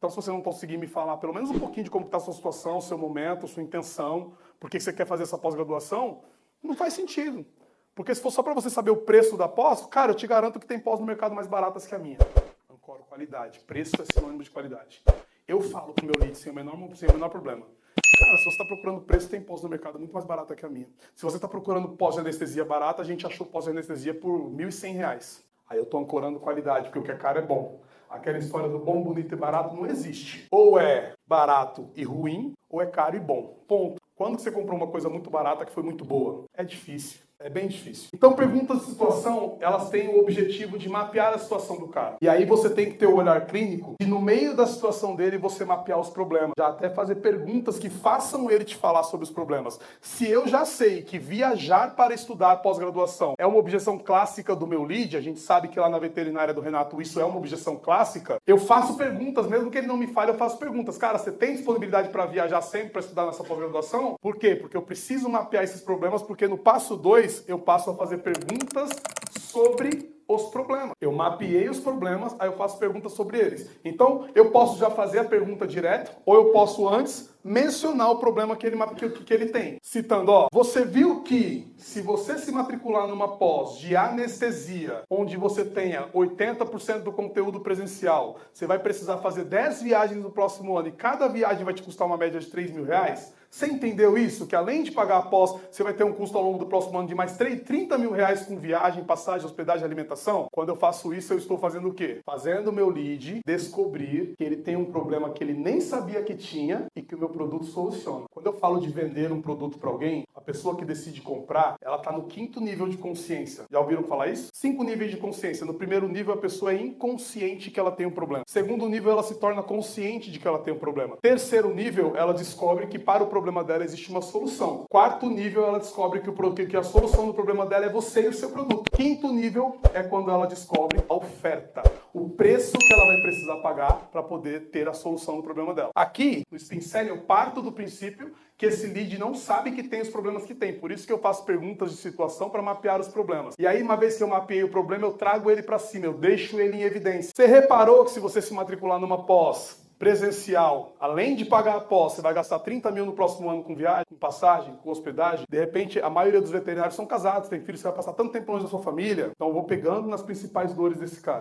Então, se você não conseguir me falar pelo menos um pouquinho de como está a sua situação, seu momento, sua intenção, por que você quer fazer essa pós-graduação, não faz sentido. Porque se for só para você saber o preço da pós, cara, eu te garanto que tem pós no mercado mais baratas que a minha. Ancora qualidade. Preço é sinônimo de qualidade. Eu falo pro meu lead sem o menor problema. Cara, se você está procurando preço, tem pós no mercado muito mais barata que a minha. Se você está procurando pós de anestesia barata, a gente achou pós de anestesia por R$ 1.100. Aí eu estou ancorando qualidade, porque o que é caro é bom. Aquela história do bom, bonito e barato não existe. Ou é barato e ruim, ou é caro e bom. Ponto. Quando você comprou uma coisa muito barata que foi muito boa? É difícil. É bem difícil. Então, perguntas de situação, elas têm o objetivo de mapear a situação do cara. E aí você tem que ter o olhar clínico e no meio da situação dele você mapear os problemas. Já até fazer perguntas que façam ele te falar sobre os problemas. Se eu já sei que viajar para estudar pós-graduação é uma objeção clássica do meu lead, a gente sabe que lá na veterinária do Renato isso é uma objeção clássica, eu faço perguntas, mesmo que ele não me fale, eu faço perguntas. Cara, você tem disponibilidade para viajar sempre para estudar nessa pós-graduação? Por quê? Porque eu preciso mapear esses problemas, porque no passo 2 eu passo a fazer perguntas sobre os problemas. Eu mapeei os problemas, aí eu faço perguntas sobre eles. Então, eu posso já fazer a pergunta direto, ou eu posso antes mencionar o problema que ele tem. Citando, ó, você viu que se você se matricular numa pós de anestesia, onde você tenha 80% do conteúdo presencial, você vai precisar fazer 10 viagens no próximo ano e cada viagem vai te custar uma média de R$ 3.000? Você entendeu isso? Que além de pagar a pós, você vai ter um custo ao longo do próximo ano de mais R$ 30.000 com viagem, passagem, hospedagem e alimentação? Quando eu faço isso, eu estou fazendo o quê? Fazendo o meu lead descobrir que ele tem um problema que ele nem sabia que tinha e que o meu produto soluciona. Quando eu falo de vender um produto para alguém, a pessoa que decide comprar, ela está no 5º nível de consciência. Já ouviram falar isso? 5 níveis de consciência. No primeiro nível, a pessoa é inconsciente que ela tem um problema. Segundo nível, ela se torna consciente de que ela tem um problema. Terceiro nível, ela descobre que para o problema dela existe uma solução. Quarto nível, ela descobre que a solução do problema dela é você e o seu produto. Quinto nível é quando ela descobre a oferta, o preço que ela vai precisar pagar para poder ter a solução do problema dela. Aqui, no Spincelli, eu parto do princípio que esse lead não sabe que tem os problemas que tem. Por isso que eu faço perguntas de situação para mapear os problemas. E aí, uma vez que eu mapeei o problema, eu trago ele para cima, eu deixo ele em evidência. Você reparou que se você se matricular numa pós presencial, além de pagar a pós, você vai gastar 30 mil no próximo ano com viagem, com passagem, com hospedagem. De repente, a maioria dos veterinários são casados, tem filhos, você vai passar tanto tempo longe da sua família. Então eu vou pegando nas principais dores desse cara.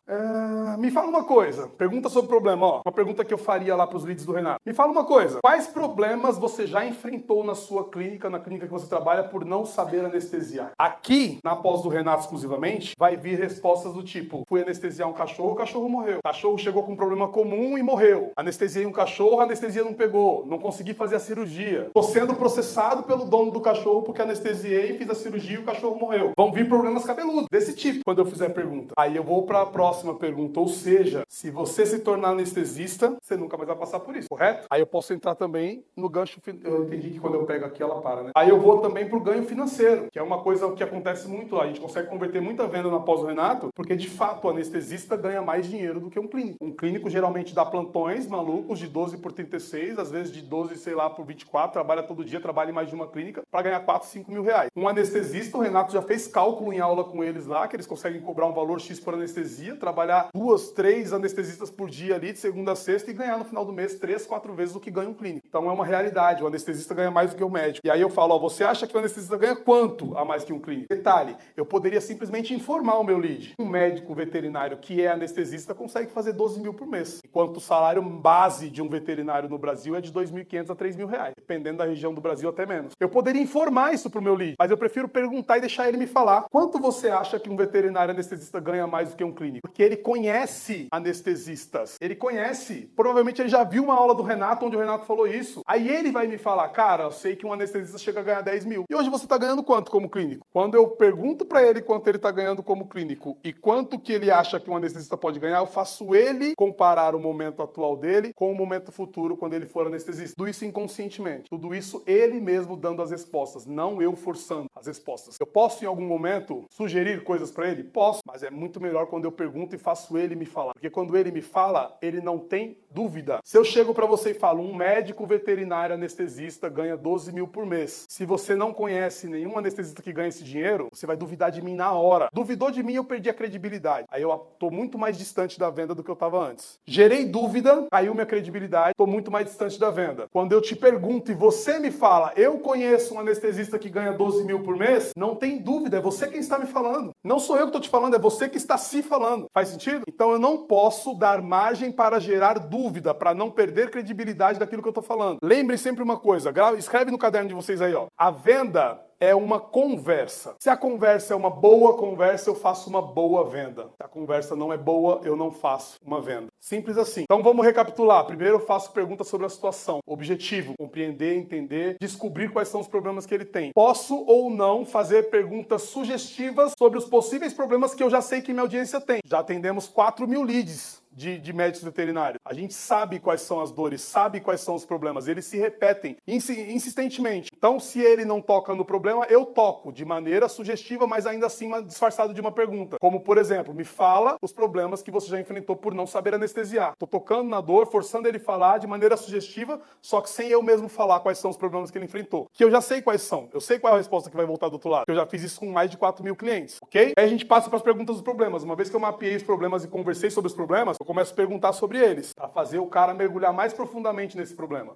Me fala uma coisa, pergunta sobre o problema, ó. Uma pergunta que eu faria lá para os leads do Renato. Me fala uma coisa, quais problemas você já enfrentou na sua clínica, na clínica que você trabalha, por não saber anestesiar? Aqui, na pós do Renato exclusivamente, vai vir respostas do tipo, fui anestesiar um cachorro, o cachorro morreu. O cachorro chegou com um problema comum e morreu. Anestesiei um cachorro, a anestesia não pegou. Não consegui fazer a cirurgia. Estou sendo processado pelo dono do cachorro porque anestesiei, fiz a cirurgia e o cachorro morreu. Vão vir problemas cabeludos desse tipo quando eu fizer a pergunta. Aí eu vou para a próxima pergunta. Ou seja, se você se tornar anestesista, você nunca mais vai passar por isso, correto? Aí eu posso entrar também no gancho. Eu entendi que quando eu pego aqui ela para, né? Aí eu vou também pro ganho financeiro, que é uma coisa que acontece muito lá. A gente consegue converter muita venda na pós do Renato, porque de fato o anestesista ganha mais dinheiro do que um clínico. Um clínico geralmente dá plantões malucos de 12 por 36, às vezes de 12, sei lá, por 24, trabalha todo dia, trabalha em mais de uma clínica para ganhar 4, 5 mil reais. Um anestesista, o Renato já fez cálculo em aula com eles lá, que eles conseguem cobrar um valor X por anestesia, trabalhar 2, 3 anestesistas por dia ali, de segunda a sexta, e ganhar no final do mês 3, 4 vezes o que ganha um clínico. Então é uma realidade, o anestesista ganha mais do que o médico. E aí eu falo, ó, você acha que o anestesista ganha quanto a mais que um clínico? Detalhe, eu poderia simplesmente informar o meu lead. Um médico veterinário que é anestesista consegue fazer 12 mil por mês, enquanto o salário base de um veterinário no Brasil é de 2.500 a 3.000 reais, dependendo da região do Brasil até menos. Eu poderia informar isso pro meu lead, mas eu prefiro perguntar e deixar ele me falar. Quanto você acha que um veterinário anestesista ganha mais do que um clínico? Porque ele conhece anestesistas. Ele conhece. Provavelmente ele já viu uma aula do Renato onde o Renato falou isso. Aí ele vai me falar, cara, eu sei que um anestesista chega a ganhar 10 mil. E hoje você tá ganhando quanto como clínico? Quando eu pergunto para ele quanto ele tá ganhando como clínico e quanto que ele acha que um anestesista pode ganhar, eu faço ele comparar o momento atual dele com o momento futuro quando ele for anestesista. Tudo isso inconscientemente. Tudo isso ele mesmo dando as respostas, não eu forçando as respostas. Eu posso em algum momento sugerir coisas para ele? Posso, mas é muito melhor quando eu pergunto e faço ele me falar. Porque quando ele me fala, ele não tem dúvida. Se eu chego para você e falo, um médico veterinário anestesista ganha 12 mil por mês. Se você não conhece nenhum anestesista que ganha esse dinheiro, você vai duvidar de mim na hora. Duvidou de mim, eu perdi a credibilidade. Aí eu tô muito mais distante da venda do que eu estava antes. Gerei dúvida, aí caiu minha credibilidade, estou muito mais distante da venda. Quando eu te pergunto e você me fala, eu conheço um anestesista que ganha 12 mil por mês, não tem dúvida, é você quem está me falando. Não sou eu que estou te falando, é você que está se falando. Faz sentido? Então eu não posso dar margem para gerar dúvida, para não perder credibilidade daquilo que eu estou falando. Lembrem sempre uma coisa, escreve no caderno de vocês aí, ó. A venda é uma conversa. Se a conversa é uma boa conversa, eu faço uma boa venda. Se a conversa não é boa, eu não faço uma venda. Simples assim. Então vamos recapitular. Primeiro eu faço perguntas sobre a situação. Objetivo, compreender, entender, descobrir quais são os problemas que ele tem. Posso ou não fazer perguntas sugestivas sobre os possíveis problemas que eu já sei que minha audiência tem. Já atendemos 4 mil leads de médicos veterinários. A gente sabe quais são as dores, sabe quais são os problemas. Eles se repetem insistentemente. Então, se ele não toca no problema, eu toco de maneira sugestiva, mas ainda assim disfarçado de uma pergunta. Como, por exemplo, me fala os problemas que você já enfrentou por não saber anestesiar. Tô tocando na dor, forçando ele a falar de maneira sugestiva, só que sem eu mesmo falar quais são os problemas que ele enfrentou. Que eu já sei quais são. Eu sei qual é a resposta que vai voltar do outro lado. Eu já fiz isso com mais de 4 mil clientes, ok? Aí a gente passa para as perguntas dos problemas. Uma vez que eu mapeei os problemas e conversei sobre os problemas, eu começo a perguntar sobre eles, para fazer o cara mergulhar mais profundamente nesse problema.